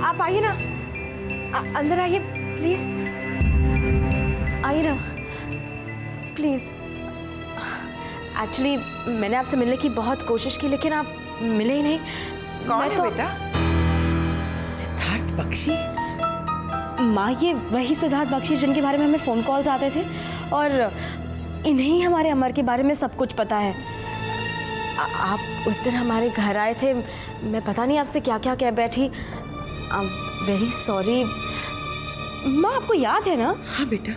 आप आइए ना, अंदर आइए प्लीज, आइए ना प्लीज। एक्चुअली मैंने आपसे मिलने की बहुत कोशिश की लेकिन आप मिले ही नहीं। कौन है बेटा? सिद्धार्थ बख्शी? माँ, ये वही सिद्धार्थ बख्शी जिनके बारे में हमें फ़ोन कॉल्स आते थे और इन्हें हमारे अमर के बारे में सब कुछ पता है। आप उस दिन हमारे घर आए थे, मैं पता नहीं आपसे क्या क्या कह बैठी। आई एम वेरी सॉरी। माँ, आपको याद है ना? हाँ बेटा।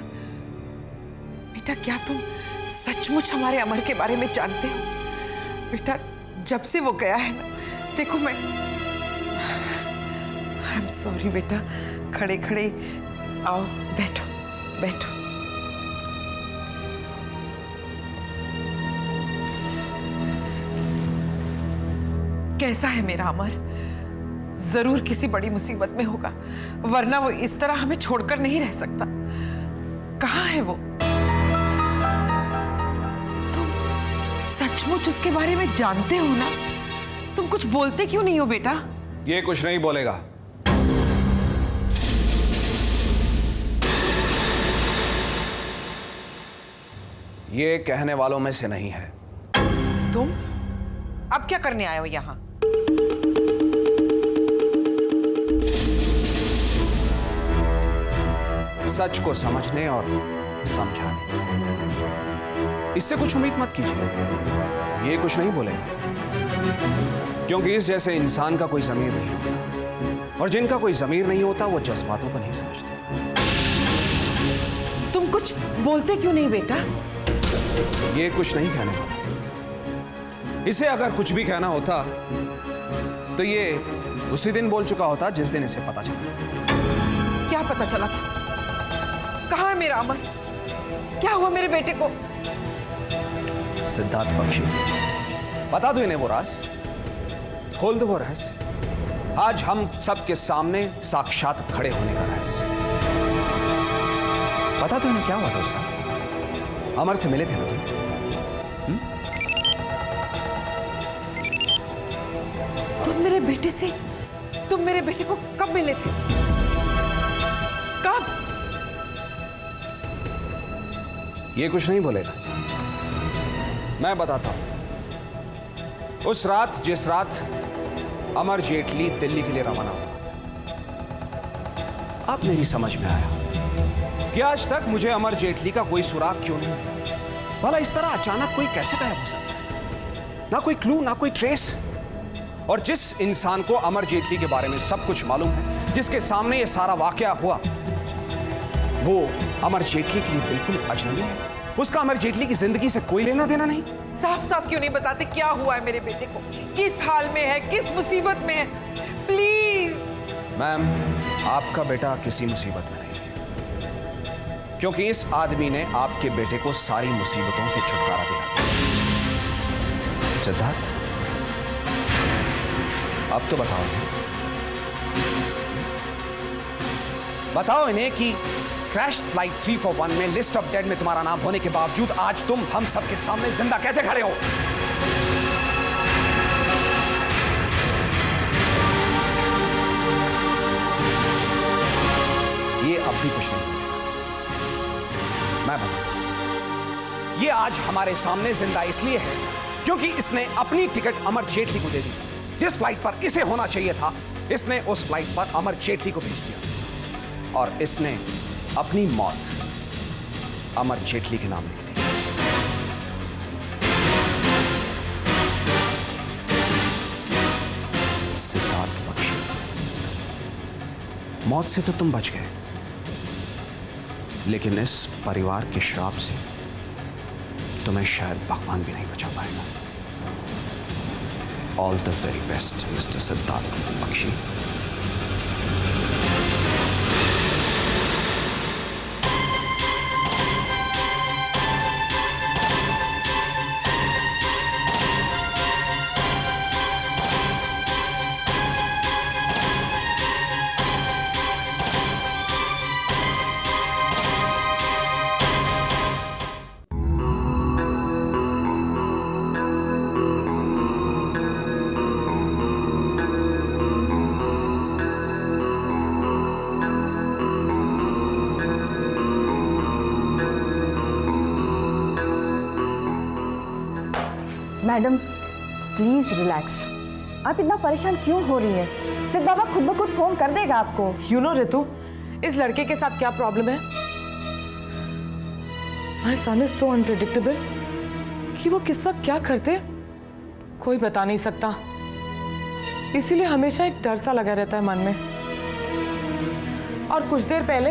बेटा, क्या तुम सचमुच हमारे अमर के बारे में जानते हो? बेटा, जब से वो गया है ना, देखो मैं आई एम सॉरी बेटा। खड़े खड़े आओ, बैठो बैठो। कैसा है मेरा अमर? जरूर किसी बड़ी मुसीबत में होगा, वरना वो इस तरह हमें छोड़कर नहीं रह सकता। कहाँ है वो? तुम सचमुच उसके बारे में जानते हो ना? तुम कुछ बोलते क्यों नहीं हो बेटा? ये कुछ नहीं बोलेगा। ये कहने वालों में से नहीं है। तुम अब क्या करने आए हो यहां? सच को समझने और समझाने। इससे कुछ उम्मीद मत कीजिए, ये कुछ नहीं बोलेगा, क्योंकि इस जैसे इंसान का कोई ज़मीर नहीं होता, और जिनका कोई ज़मीर नहीं होता वो जज्बातों को नहीं समझते। तुम कुछ बोलते क्यों नहीं बेटा? ये कुछ नहीं कहने वाला। इसे अगर कुछ भी कहना होता तो ये उसी दिन बोल चुका होता जिस दिन इसे पता चला था। क्या पता चला था? कहाँ है मेरा अमर? क्या हुआ मेरे बेटे को? सिद्धार्थ बख्शी, बता दो इन्हें वो राज, खोल दो वो रहस्य। आज हम सबके सामने साक्षात खड़े होने का रहस्य। बता दो इन्हें क्या हुआ था उस रात। अमर से मिले थे ना तुम? तुम मेरे बेटे को कब मिले थे? कब? ये कुछ नहीं बोलेगा, मैं बताता हूं। उस रात, जिस रात अमर जेटली दिल्ली के लिए रवाना हुआ था, अब मेरी समझ में आया कि आज तक मुझे अमर जेटली का कोई सुराग क्यों नहीं मिला। भला इस तरह अचानक कोई कैसे गायब हो सकता है? ना कोई क्लू, ना कोई ट्रेस। और जिस इंसान को अमर जेटली के बारे में सब कुछ मालूम है, जिसके सामने ये सारा वाकया हुआ, वो अमर जेटली के लिए बिल्कुल अजनबी है। उसका अमर जेटली की जिंदगी से कोई लेना देना नहीं। साफ साफ क्यों नहीं बताते क्या हुआ है मेरे बेटे को? किस हाल में है, किस मुसीबत में है? प्लीज। मैम, आपका बेटा किसी मुसीबत में नहीं है, क्योंकि इस आदमी ने आपके बेटे को सारी मुसीबतों से छुटकारा दिलाया। सिद्धार्थ, अब तो बताओ इन्हें कि क्रैश फ्लाइट 341 में लिस्ट ऑफ डेड में तुम्हारा नाम होने के बावजूद आज तुम हम सबके सामने जिंदा कैसे खड़े हो? ये अब भी कुछ नहीं बोलेगा, मैं बताता हूं। ये आज हमारे सामने जिंदा इसलिए है क्योंकि इसने अपनी टिकट अमर जेटली को दे दी। जिस फ्लाइट पर इसे होना चाहिए था, इसने उस फ्लाइट पर अमर जेटली को भेज दिया, और इसने अपनी मौत अमर जेटली के नाम लिख दी। सिद्धार्थ बख्शी, मौत से तो तुम बच गए, लेकिन इस परिवार के श्राप से तुम्हें शायद भगवान भी नहीं बचा पाएगा। All the very best, Mr. Siddharth Bakshi. Madam please relax. आप इतना परेशान क्यों हो रही हैं? सिद्ध बाबा खुद ब खुद फोन कर देगा आपको। यू नो रितु, इस लड़के के साथ क्या प्रॉब्लम है? My son is so unpredictable कि वो किस वक्त क्या करते कोई बता नहीं सकता। इसीलिए हमेशा एक डर सा लगा रहता है मन में। और कुछ देर पहले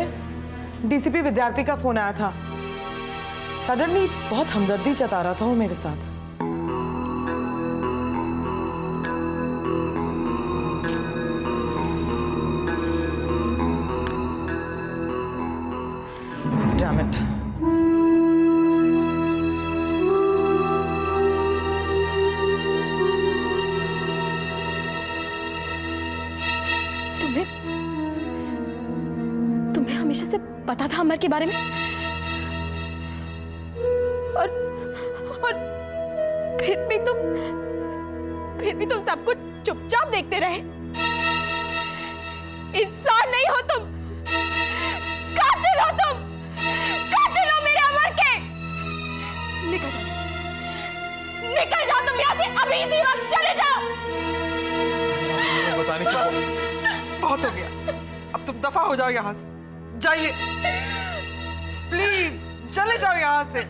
डीसीपी विद्यार्थी का फोन आया था। सडनली बहुत हमदर्दी जता रहा था वो मेरे साथ। Damn it. तुम्हें हमेशा से पता था अमर के बारे में? और फिर भी तुम सब कुछ चुपचाप देखते रहे। इंसान नहीं हो तुम, कातिल हो तुम, कातिल हो मेरे अमर के। निकल जाओ तुम यहाँ से, अभी इसी वक्त चले जाओ। बताने की बस बहुत हो गया, अब तुम दफा हो जाओ यहाँ से। जाइए प्लीज, चले जाओ यहाँ से।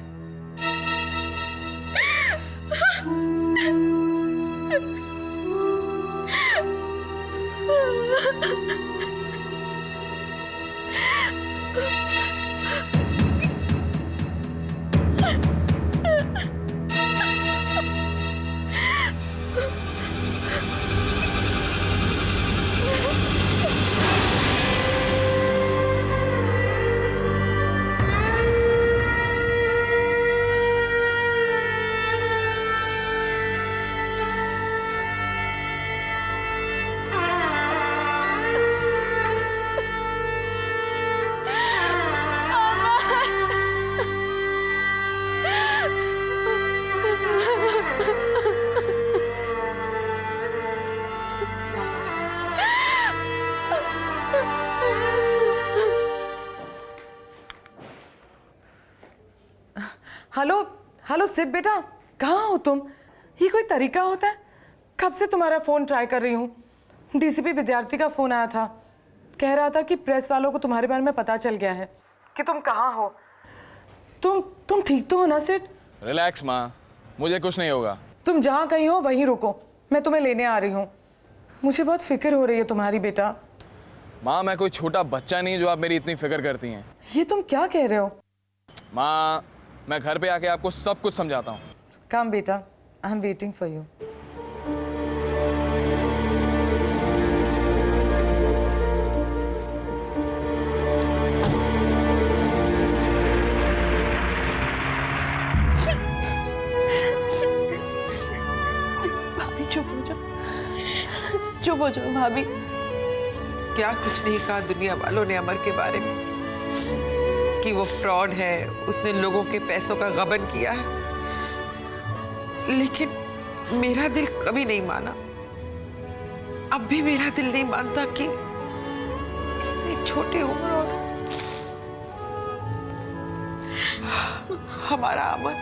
हेलो हेलो सिद्ध बेटा, कहाँ हो तुम? ये कोई तरीका होता है? कब से तुम्हारा फोन ट्राई कर रही हूँ। डीसीपी विद्यार्थी का फोन आया था, कह रहा था कि प्रेस वालों को तुम्हारे बारे में पता चल गया है कि तुम कहाँ हो। तुम ठीक तो हो ना सिद्ध? रिलैक्स माँ, मुझे कुछ नहीं होगा। तुम जहाँ कहीं हो वहीं रुको, मैं तुम्हें लेने आ रही हूँ। मुझे बहुत फिक्र हो रही है तुम्हारी बेटा। माँ मैं कोई छोटा बच्चा नहीं जो आप मेरी इतनी फिक्र करती हैं। ये तुम क्या कह रहे हो? माँ मैं घर पे आके आपको सब कुछ समझाता हूँ। कम बेटा, I am waiting for you. भाभी चुप हो जाओ भाभी। क्या कुछ नहीं कहा दुनिया वालों ने अमर के बारे में कि वो फ्रॉड है, उसने लोगों के पैसों का गबन किया है, लेकिन मेरा दिल कभी नहीं माना। अब भी मेरा दिल नहीं मानता कि इतनी छोटी उम्र और हमारा अमर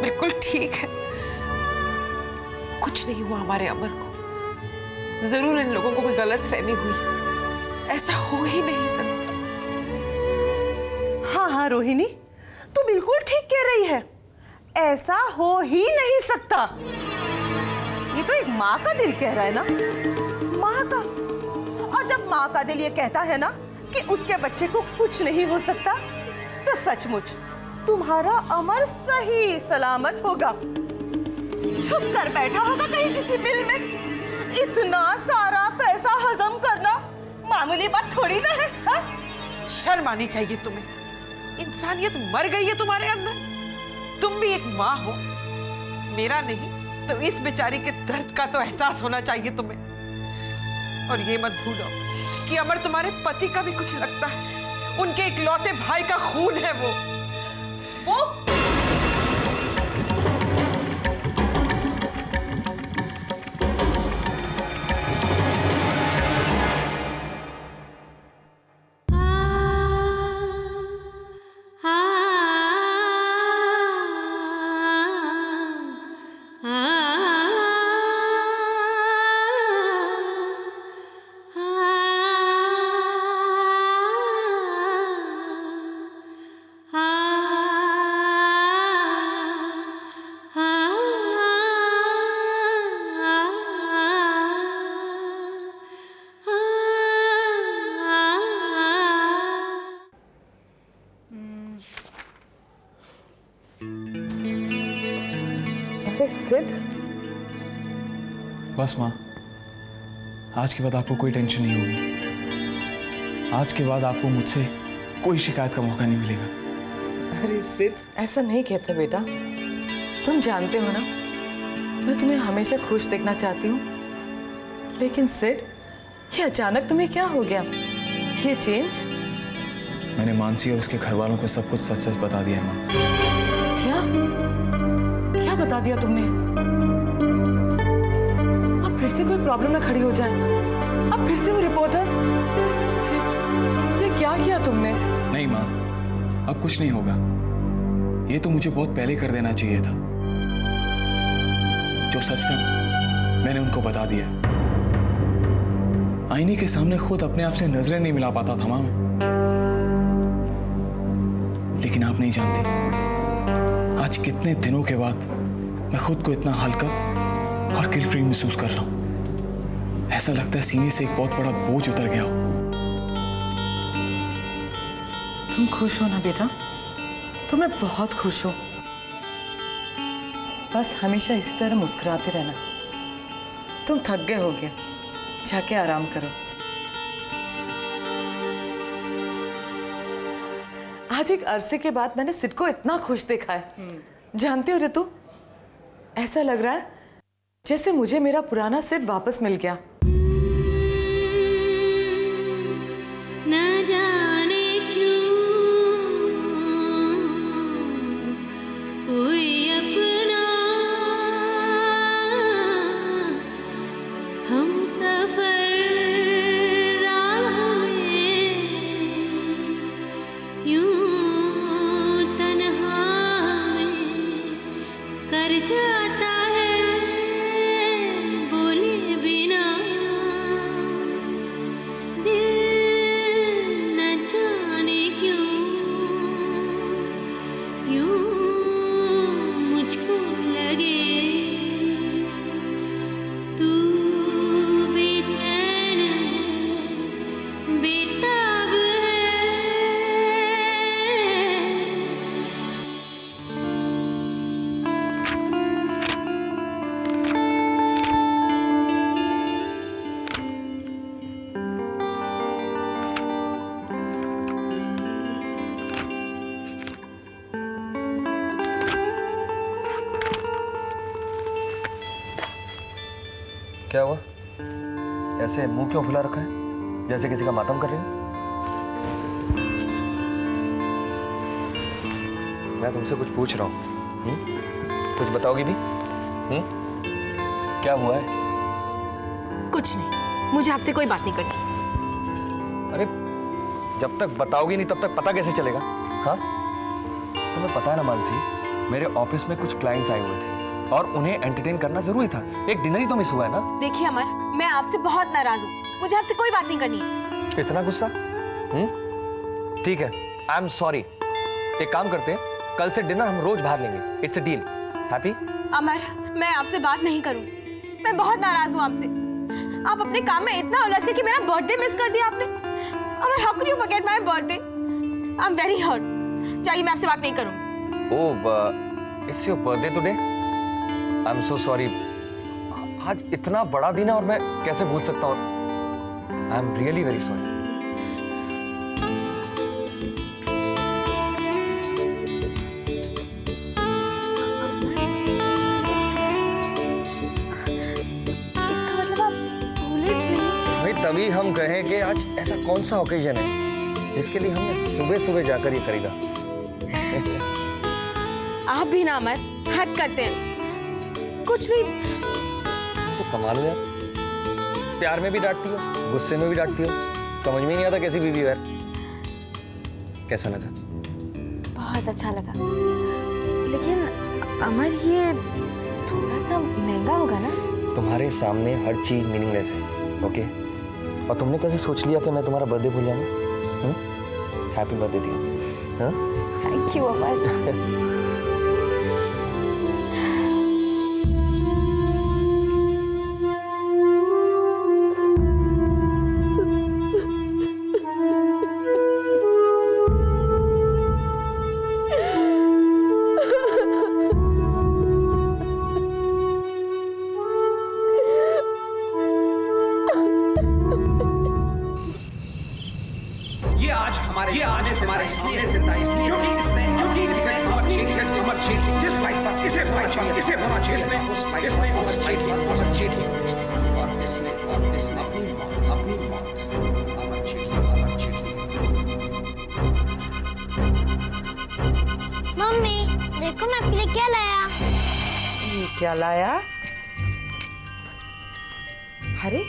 बिल्कुल ठीक है। कुछ नहीं हुआ हमारे अमर को। जरूर इन लोगों को कोई गलतफहमी हुई, ऐसा हो ही नहीं सकता। हाँ रोहिणी, तू बिल्कुल ठीक कह रही है, ऐसा हो ही नहीं सकता। ये तो एक माँ का दिल कह रहा है ना, माँ का। और जब माँ का दिल ये कहता है ना कि उसके बच्चे को कुछ नहीं हो सकता, तो सचमुच तुम्हारा अमर सही सलामत होगा, छुप कर बैठा होगा कहीं किसी बिल में। इतना सारा पैसा हजम करना मामूली बात थोड़ी ना है, हा? शर्म आनी चाहिए तुम्हें। इंसानियत मर गई है तुम्हारे अंदर। तुम भी एक माँ हो, मेरा नहीं तो इस बेचारी के दर्द का तो एहसास होना चाहिए तुम्हें। और ये मत भूलो कि अमर तुम्हारे पति का भी कुछ लगता है, उनके इकलौते भाई का खून है वो। ah बस माँ, आज के बाद आपको कोई टेंशन नहीं होगी। आज के बाद आपको मुझसे कोई शिकायत का मौका नहीं मिलेगा। अरे सिड, ऐसा नहीं कहते बेटा। तुम जानते हो ना, मैं तुम्हें हमेशा खुश देखना चाहती हूँ। लेकिन सिड, ये अचानक तुम्हें क्या हो गया? ये चेंज? मैंने मानसी और उसके घर वालों को सब कुछ सच सच बता दिया है माँ। क्या? क्या बता दिया तुमने? अब फिर से कोई प्रॉब्लम ना खड़ी हो जाए। अब फिर से वो रिपोर्टर्स। सिड, ये क्या किया तुमने? नहीं माँ, अब कुछ नहीं होगा। ये तो मुझे बहुत पहले कर देना चाहिए था। जो सच था मैंने उनको बता दिया। आईने के सामने खुद अपने आप से नजरें नहीं मिला पाता था माँ। लेकिन आप नहीं जानती, आज कितने दिनों के बाद मैं खुद को इतना हल्का और गिल्ट फ्री महसूस कर रहा हूं। ऐसा लगता है सीने से एक बहुत बड़ा बोझ उतर गया हो। तुम खुश हो ना बेटा? तो मैं बहुत खुश हूं। बस हमेशा इसी तरह मुस्कुराते रहना। तुम थक गए होगे, जाके आराम करो। आज एक अरसे के बाद मैंने सिड को इतना खुश देखा है। जानती हो ऋतु, ऐसा लग रहा है जैसे मुझे मेरा पुराना सिड वापस मिल गया। न जाने क्यों कोई अपना हम सफर राह में यूं तन्हा में कर जाता है बोले बिना। दिल न जाने क्यों यूं मुझको लगे तू बेचैन है, बेताब है। क्या हुआ? ऐसे मुंह क्यों फुला रखा है, जैसे किसी का मातम कर रही हो? मैं तुमसे कुछ पूछ रहा हूँ, कुछ बताओगी भी? क्या हुआ है? कुछ नहीं, मुझे आपसे कोई बात नहीं करनी। अरे जब तक बताओगी नहीं तब तक पता कैसे चलेगा? हाँ, तुम्हें पता है ना मानसी, मेरे ऑफिस में कुछ क्लाइंट्स आए हुए थे और उन्हें एंटरटेन करना जरूरी था। एक डिनर ही तो मिस हुआ है ना। देखिए अमर, मैं आपसे बहुत नाराज हूँ। मुझे आपसे कोई बात नहीं करनी है। इतना गुस्सा? ठीक है, आई एम सॉरी। एक काम करते हैं, कल से डिनर हम रोज बाहर लेंगे। It's a deal. हैप्पी? अमर, मैं आपसे बात नहीं करूँ। मैं बहुत नाराज हूँ आपसे। आप अपने काम में इतना उलझ गए कि मेरा बर्थडे मिस कर दिया आपने। Amar, how could you forget my birthday? I am very hurt. चाहिए मैं आपसे बात नहीं करूँ। Oh, it's your birthday today? I am so sorry. आज इतना बड़ा दिन है और मैं कैसे भूल सकता हूँ? I am really very sorry. इसका मतलब आप भूले नहीं? भाई तभी हम कहें कि आज ऐसा कौन सा ओकेजन है जिसके लिए हमने सुबह सुबह जाकर ये खरीदा। आप भी ना अमर, हद करते हैं। कुछ भी। तो कमाल है, प्यार में भी डांटती हो, गुस्से में भी डांटती हो, समझ में नहीं आता कैसी बीवी है। कैसा लगा? बहुत अच्छा लगा। लेकिन अमर, ये थोड़ा सा महंगा होगा ना? तुम्हारे सामने हर चीज मीनिंगलेस है, ओके? और तुमने कैसे सोच लिया कि मैं तुम्हारा बर्थडे भूल जाऊंगा? हैप्पी बर्थडे दिया। थैंक यू अमर। इसलिए जिंदा इसलिए क्योंकि इसने अमर जेटली जिस लाइफ पर इसे होना चाहिए इसने उस लाइफ पर अमर जेटली और इसने अपनी मौत अमर जेटली मम्मी देखो मैं आपके लिए क्या लाया। ये क्या लाया? अरे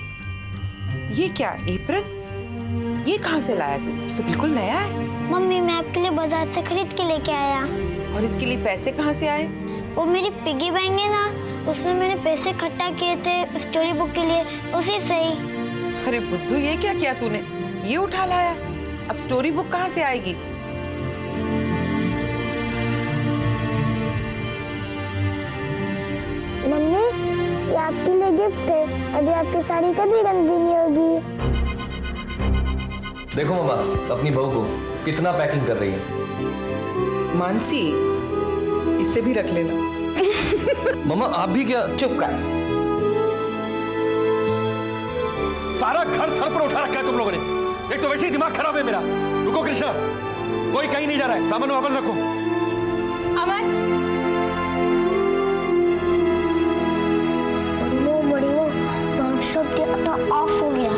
ये क्या एप्रन? ये कहाँ से लाया तू? ये तो बिल्कुल नया है। मम्मी मैं आपके लिए बाजार से खरीद के लेके आया। और इसके लिए पैसे कहाँ से आए? वो मेरी पिगी बैंक है ना, उसमें मैंने पैसे इकट्ठा किए थे स्टोरी बुक के लिए, उसी से ही। अरे बुद्धू ये क्या किया तूने? ये उठा लाया? अब स्टोरी बुक कहाँ से आएगी? मम्मी ये आपके लिए गिफ्ट है, अभी आपकी साड़ी कभी गंदी नहीं होगी। देखो मामा अपनी बहू को कितना पैकिंग कर रही है। मानसी इसे भी रख लेना। मामा आप भी क्या? चुप कर। सारा घर सर पर उठा रखा है तुम लोगों ने। एक तो वैसे ही दिमाग खराब है मेरा। रुको कृष्णा, कोई कहीं नहीं जा रहा है, सामान वापस रखो। अमर शब्द आता ऑफ हो गया।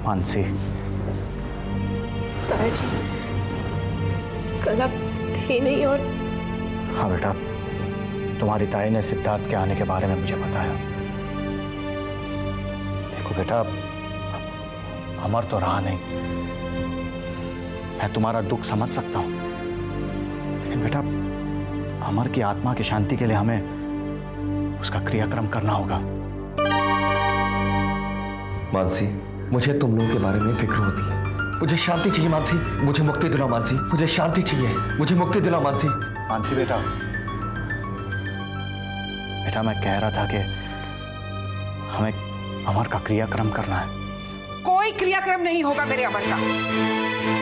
मानसी, ताराजी कल आप थे नहीं और हाँ बेटा, तुम्हारी ताई ने सिद्धार्थ के आने के बारे में मुझे बताया। देखो बेटा, अमर तो रहा नहीं, मैं तुम्हारा दुख समझ सकता हूं, लेकिन बेटा अमर की आत्मा की शांति के लिए हमें उसका क्रियाक्रम करना होगा। मानसी मुझे तुम लोगों के बारे में फिक्र होती है। मुझे शांति चाहिए मानसी, मुझे मुक्ति दिलाओ मानसी, मुझे शांति चाहिए, मुझे मुक्ति दिलाओ मानसी। मानसी बेटा, मैं कह रहा था कि हमें अमर का क्रियाक्रम करना है। कोई क्रियाक्रम नहीं होगा मेरे अमर का।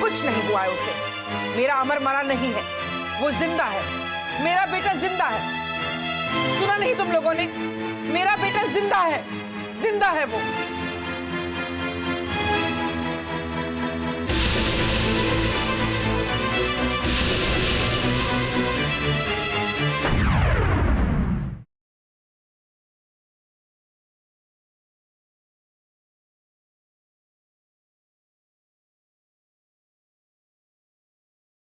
कुछ नहीं हुआ है उसे। मेरा अमर मरा नहीं है, वो जिंदा है। मेरा बेटा जिंदा है। सुना नहीं तुम लोगों ने? मेरा बेटा जिंदा है, जिंदा है वो।